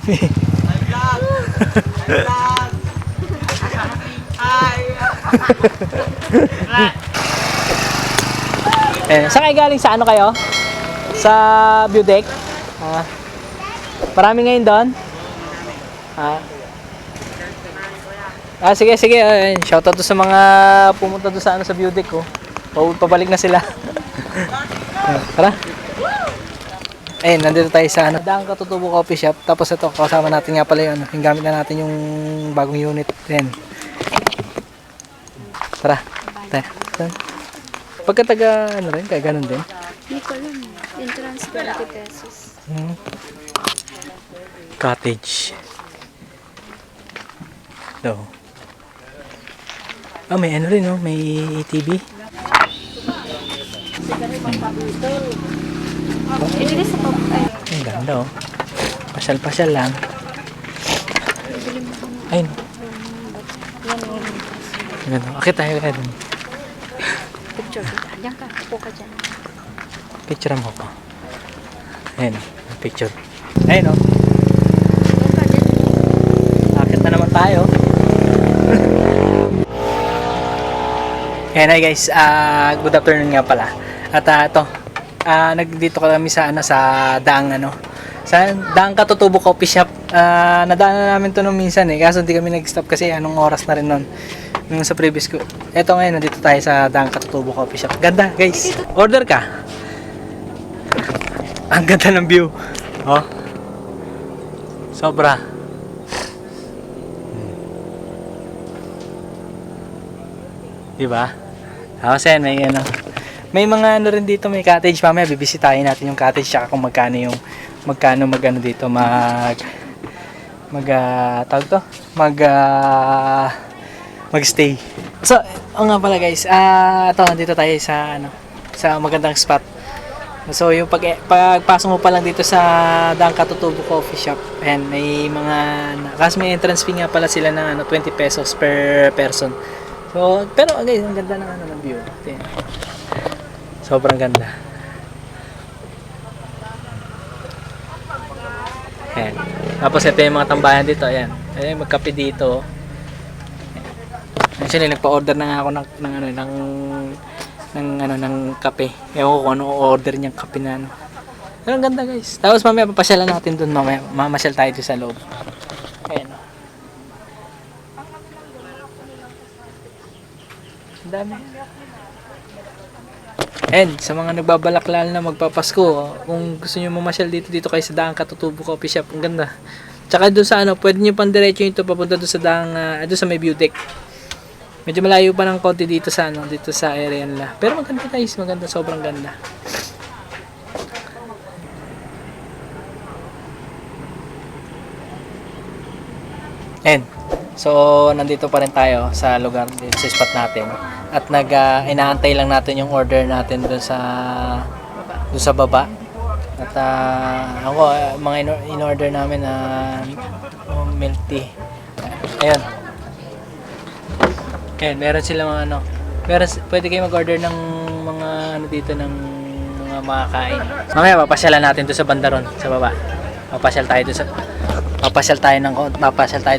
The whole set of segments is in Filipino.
Saan kayo galing? Sa ano kayo? Sa view deck? Marami ngayon doon? Sige. Shoutout to sa mga pumunta doon sa, sa view deck ko. Pabalik na sila. Tara. Nandito tayo sa Daang Katutubo Coffee Shop. Tapos ito, kasama natin nga pala yung gamit na natin yung bagong unit. Tara. Pagka taga, kaya ganun din? Hindi ko alam. Entrance 20 pesos. Cottage. Ito. May ano rin, no? May TV. Ibili sa pop. Ang ganda, oh. Pasyal-pasyal lang. Ayun. Ganda. Akit tayo kaya dun. Picture kita. Diyan ka. Upo ka dyan. Picture mo ko. Ayun, picture. Ayun, oh. Doon ka dyan. Akit na naman tayo. Ayan, hi guys. Good afternoon nga pala. At ito, nagdito kami sa sa Daang Katutubo Coffee Shop. Nadaanan namin to nung minsan kaso hindi kami nag-stop kasi anong oras na rin nun nung sa previous ko. Eto ngayon, nandito tayo sa Daang Katutubo Coffee Shop. Ganda guys. Order ka. Ang ganda ng view. Oh. Sobra. Diba? Tapos may mga rin dito, may cottage. Mamaya bibisitahin natin yung cottage tsaka kung magkano dito magstay. So, nga pala guys, ito nandito tayo sa magandang spot. So, yung pagpasok mo pa lang dito sa Daang Katutubo Coffee Shop, and may kasi may entrance fee nga pala sila ng 20 pesos per person. So, pero guys, ang ganda ng view. Sobrang ganda. Ayan. Tapos ito yung mga tambayan dito, ayan. Ayan, magkape dito. Actually, nagpa-order na nga ako ng kape. Ewan ko kung ano order niyang kape na ano. Pero ang ganda guys. Tapos mamaya papasyalan natin doon, mamaya mamasyal tayo doon sa loob. Ayan. Ang dami. And sa mga nagbabalak lalo na magpapasko, kung gusto niyo mamasyal dito kayo sa Daang Katutubo Coffee Shop, ang ganda. Tsaka doon sa pwede niyo pang diretso ito papunta doon sa doon sa may view deck. Medyo malayo pa ng konti dito sa dito sa area nila. Pero maganda guys, maganda, sobrang ganda. And so nandito pa rin tayo sa lugar dito sa spot natin at inaantay lang natin yung order natin doon sa baba. At mga in-order namin na milk tea. Ayun. Ayan, meron sila mga pwede kayo mag-order ng mga dito ng mga makakain. Mamaya papasyalan natin doon sa bandaron sa baba. Papasyal tayo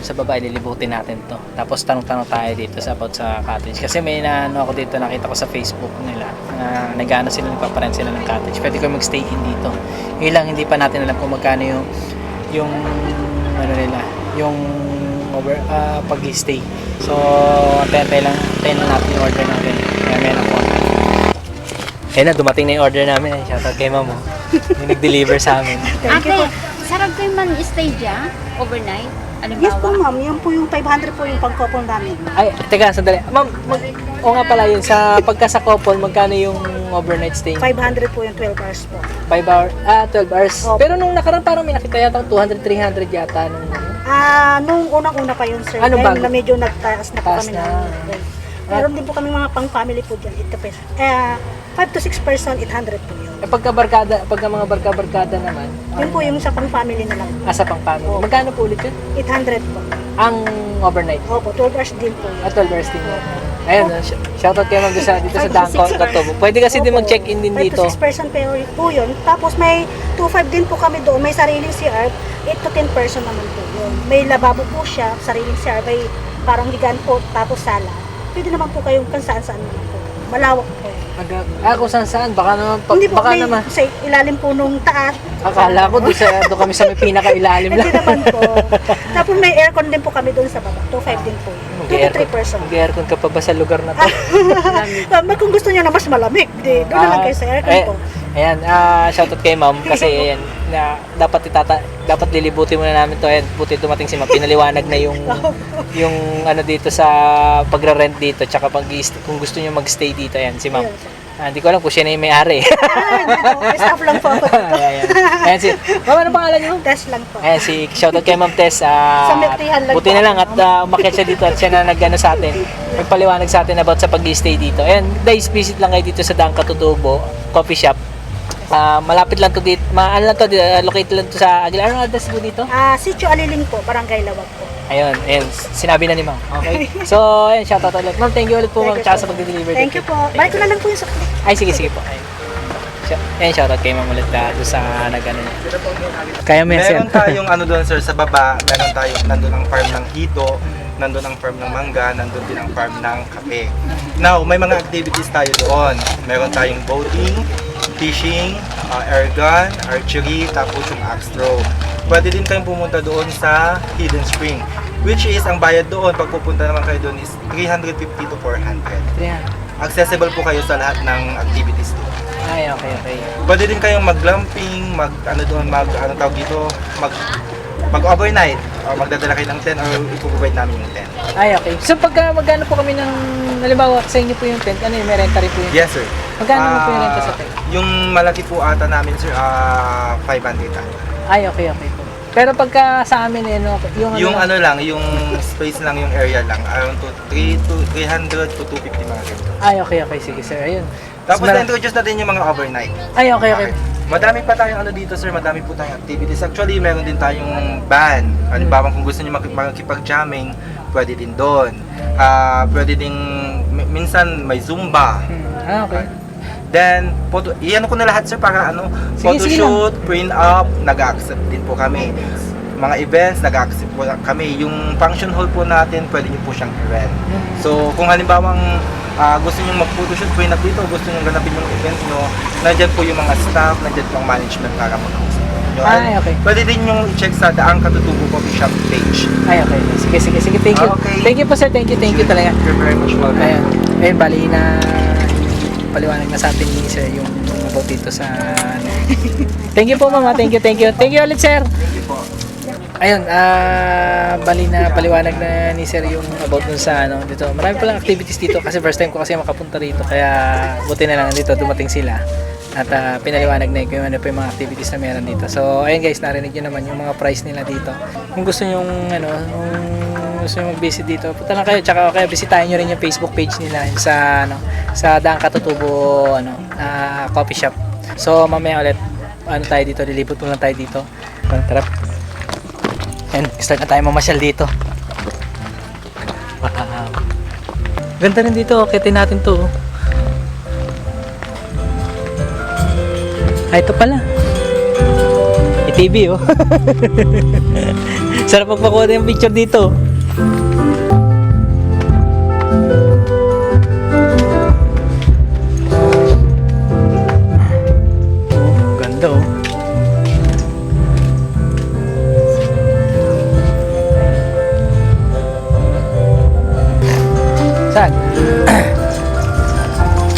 sa baba, ililibutin natin to. Tapos tanong-tanong tayo dito about sa cottage. Kasi may ako dito, nakita ko sa Facebook nila na nagpaparent sila ng cottage. Pwede ko mag-stay in dito. Yun lang, hindi pa natin alam kung magkano yung pag-stay. So, tayo lang natin yung order natin. Kaya meron po. Ayun na, dumating na yung order namin. Shoutout kay Ma'am. Yung nag-deliver sa amin. Ate, sarap kayo man-stay dyan? Overnight? Yes po ma'am, yan po yung 500 po yung pag-couple namin. Ay, teka, sandali. Ma'am, nga pala yun, pagka sa couple, magkano yung overnight stay? 500 po yung 12 hours po. 5 hours? 12 hours. Opo. Pero nung nakaraan parang may nakita yata 200, 300 yata Nung unang-una pa yun sir. Ano bago? Na medyo nagtaas na po Taas kami na. Meron din po kami mga pang-family po dyan. 5 to 6 person, 800 po yun. pagka mga barka-barkada naman. Yun po yung sa pang-family na lang. Sa pang-family. Magkano po ulit yun? 800 po. Ang overnight? Opo, 12 hours din po yun. 12 hours din. Ayun, shoutout kayo ma'am dito sa Dangko Katubo. Pwede kasi din mag-check-in din 5 dito. to 6% po yun. Tapos may 2.5 din po kami doon. May sariling CR. 8 to 10 person naman po yun. May lababo po siya, sariling CR. May parang higaan po, tapos sala. Pwede naman po kayong kung saan-saan naman po. Malawak po. Kung saan, baka naman, Hindi po, baka may naman. sa ilalim po nung taas. Akala ko doon kami sa may pinaka-ilalim Hindi lang. naman po. Tapos may aircon din po kami doon sa baba. 2.5 din po. 2 to 3 person. Mag-aircon ka pa ba sa lugar na to? Kung gusto niyo na mas malamig, doon na lang kayo sa aircon po. Ayan, shoutout kay ma'am kasi ayan, na dapat lilibutin muna namin to. Ayan, buti dumating si ma'am. Pinaliwanag na yung ano dito sa pagre-rent dito tsaka kung gusto niyo mag-stay dito. Ayan, si ma'am. Hindi ko alam kung siya na yung may-ari. Staff lang po ako dito. Ayan si ma'am, ano pangalan niyo? Test lang po. Ayan, shoutout kay Ma'am Tess. Miltihan lang Buti po. na lang at umakyat siya dito at siya na nag-ano sa atin. Nagpaliwanag sa atin about sa pag-stay dito. Ayan, guys, visit lang kayo dito sa Dangka Tutubo Coffee Shop. Malapit lang to dito. Ano lang to, located lang to sa Aguilar. Ano address mo dito? Sitio Aliling po, Barangay Lawag po. Ayun, sinabi na ni Ma'am. Okay. So, ayun, shoutout ulit. Ma'am, thank you ulit po, Ma'am, Thank you tsaka po. sa pag-deliver. Thank you po. Balik ko na lang po yung sa Ay, sige po. Ayun. Ayun, shoutout kay Ma'am ulit doon sa nag-ano niya. Kaya mo yan, sir. Meron tayong ano doon sir sa baba, meron tayong nandun ang farm ng hito, nandun ang farm ng mangga, nandun din ang farm ng kape. Now, may mga activities tayo doon. Meron tayong boating, fishing, air gun, archery, tapos yung axe throw. Pwede din kayong pumunta doon sa Hidden Spring, which is ang bayad doon pag pupunta naman kayo doon is 350 to 400. Ayan. Accessible po kayo sa lahat ng activities doon. Ay, okay. Pwede din kayong mag-glamping, mag-overnight, o magdadala kayo ng tent or ipoprovide namin yung tent. Ay, okay. So, pagka magkano po kami ng, halimbawa, sa inyo po yung tent, ano yung may renta rin po yun? Yes, sir. Magkano mo po yung renta sa tent? Yung malaki po ata namin, sir, 500 tayo. Ay, okay po. Pero pagka sa amin, Yung ano lang, yung space lang, yung area lang, around to 300 to 250 mga ganito. Ay, okay. Sige, sir. Ayun. Tapos Mas na-introduce natin yung mga overnight. Ay, okay. Madami pa tayong ano dito, sir, madami po tayong activities. Actually, meron din tayong band. Halimbawa, kung gusto niyo makipag-jamming, pwede din doon. Pwede din, minsan may Zumba. Okay. Then, iyan ko na lahat sir para ano, Sige photoshoot, print up, nag-accept din po kami. Mga events, nag-accept po kami. Yung function hall po natin, pwede niyo po siyang i-rent. So, kung halimbawang gusto niyo mag-photoshoot, print up dito, gusto niyo ganapin yung event nyo, nandyan po yung mga staff, nandyan po ang management para mag-host. Ay, okay. Pwede din yung i-check sa Dangka Tutubo Coffee Shop page. Ay, okay. Sige. Thank you. Okay. Thank you po, sir. Thank you talaga. You're very much welcome. Ayun, bali na paliwanag na sa atin ni sir yung about dito sa ano. Thank you po, mama. Thank you. Thank you ulit, sir. Thank you po. Ayun, bali na paliwanag na ni sir yung about dun sa ano dito. Marami palang activities dito kasi first time ko kasi makapunta rito kaya buti na lang dito dumating sila. At pinaliwanag na kung ano pa yung mga activities na meron dito. So, ayun guys, narinig nyo naman yung mga price nila dito. Kung gusto nyo gusto nyo mag-visit dito, punta lang kayo. Tsaka kaya bisitahin nyo rin yung Facebook page nila sa sa Dangka Tutubo coffee shop. So, mamaya ulit tayo dito, lilibot mo lang tayo dito. Tara. And start na tayo mamasyal dito. Wow. Ganda rin dito, akitin natin to. Ay, ito pala. TV oh. Sarap magpakuha ng picture dito. Ganda oh. Saan?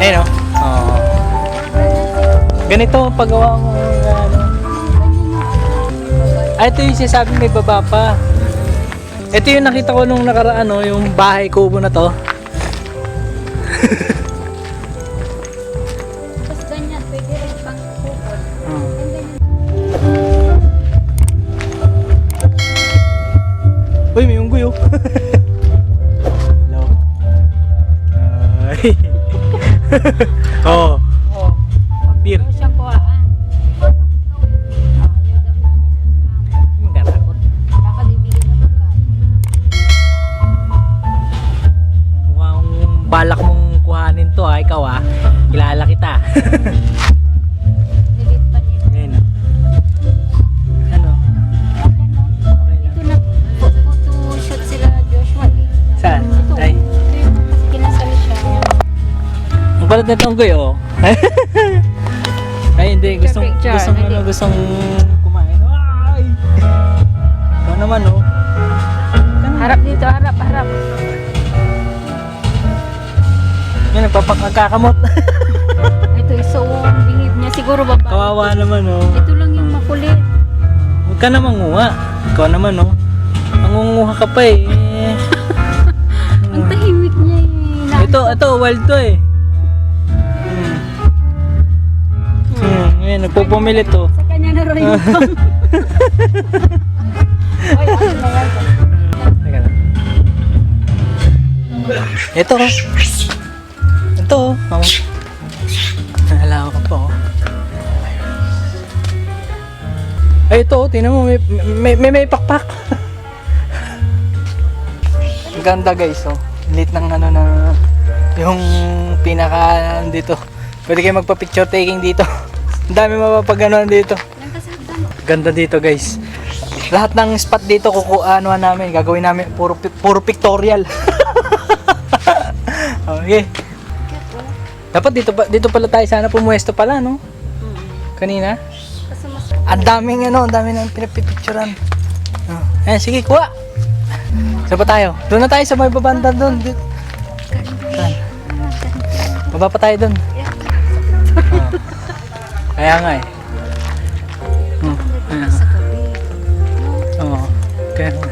Ayun oh. Ganito ang paggawa mo ano. Ito yung sinasabi may baba pa. Ito yung nakita ko nung nakaraan yung bahay kubo na to. Tapos ganyan, pwede rin pang kupon. Uy, may unggoy oh. Hello. Ay. Oh. Beer. Siyang kuhaan. Magkatakot. Nakadibigin na pagkain. Mukhang balak mong kuhanin to ikaw kilala kita. Delete pa din. Ngayon ano? Okay lang. Ito na, photo shoot sila Joshua. Saan? Ito. Ay, Ito yung kasi kinasal siya. ang balat na itong guyo. Ay, hindi. Gustong kumain. Ay! Ito naman, oh. Harap dito, harap. Yan, nagkakamot. Ito, isuong bihib niya. Siguro babae. Kawawa naman, oh. Ito lang yung makulit. Huwag ka na manguha. Ikaw naman, oh. Mangunguha ka pa, eh. Ang tahimik niya eh. Ito, wild to, eh. Ngayon, nagpupumili to. Sa kanya na rin yung Ay, ano na yan? Teka lang. Ito, oh. Ito, oh. Nahalaw ka pa, oh. Ay, ito, oh. Tingnan mo, may pakpak. Ang ganda, guys, oh. Lit ng ano na, yung pinaka dito. Pwede kayo magpa-picture taking dito. Ang dami mapapaganoan dito. Ganda dito, guys. Lahat ng spot dito kukuanuhan namin, gagawin namin puro pictorial. Okay. Dapat dito pala tayo sana pumuesto pala, no? Kanina. Ang daming ang daming nang pinapipicturean. Eh, sige, kuha. Saan pa tayo? Doon na tayo sa may babanda doon. Saan? Baba pa tayo doon. Kaya nga eh. Oo. Kaya nga.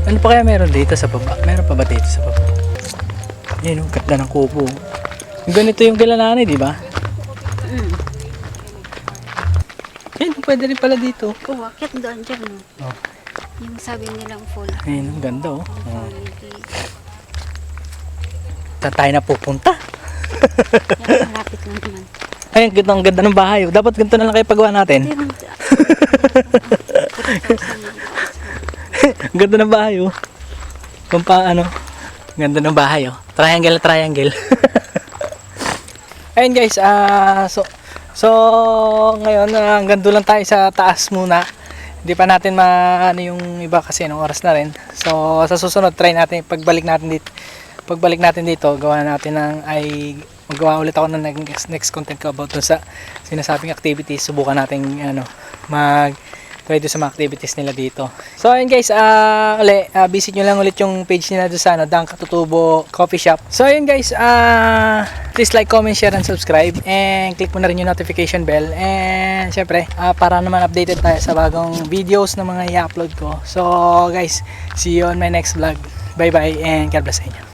Ano pa kaya meron dito sa baba? Meron pa ba dito sa baba? Yan, ang ganda ng kubo. Yung ganito yung kila nanay, di ba? Yan, pwede rin pala dito. Kuwakit doon dyan. Oh. Yung sabi nilang full. Ayun, ang ganda, oh. Saan tayo na pupunta? Yan, malapit lang naman. Ay, ang ganda ng bahay. Dapat ganito na lang kayo pagawa natin. Ang ganda ng bahay, oh. Kung pa, ano, ganda ng bahay, oh. Triangle na triangle. Ayun, guys, so ngayon, hanggang doon lang tayo sa taas muna. Hindi pa natin ano yung iba kasi ng oras na rin. So, sa susunod, try natin, pagbalik natin dito, gawa natin magawa ulit ako ng next content ko about dun sa sinasabing activities. Subukan natin try doon sa mga activities nila dito. So ayun guys, visit nyo lang ulit yung page nila doon sa Dang Katutubo Coffee Shop. So ayun guys, please like, comment, share, and subscribe, and click mo na rin yung notification bell, and syempre para naman updated tayo sa bagong videos na mga i-upload ko. So guys, see you on my next vlog. Bye bye and God bless sa inyo.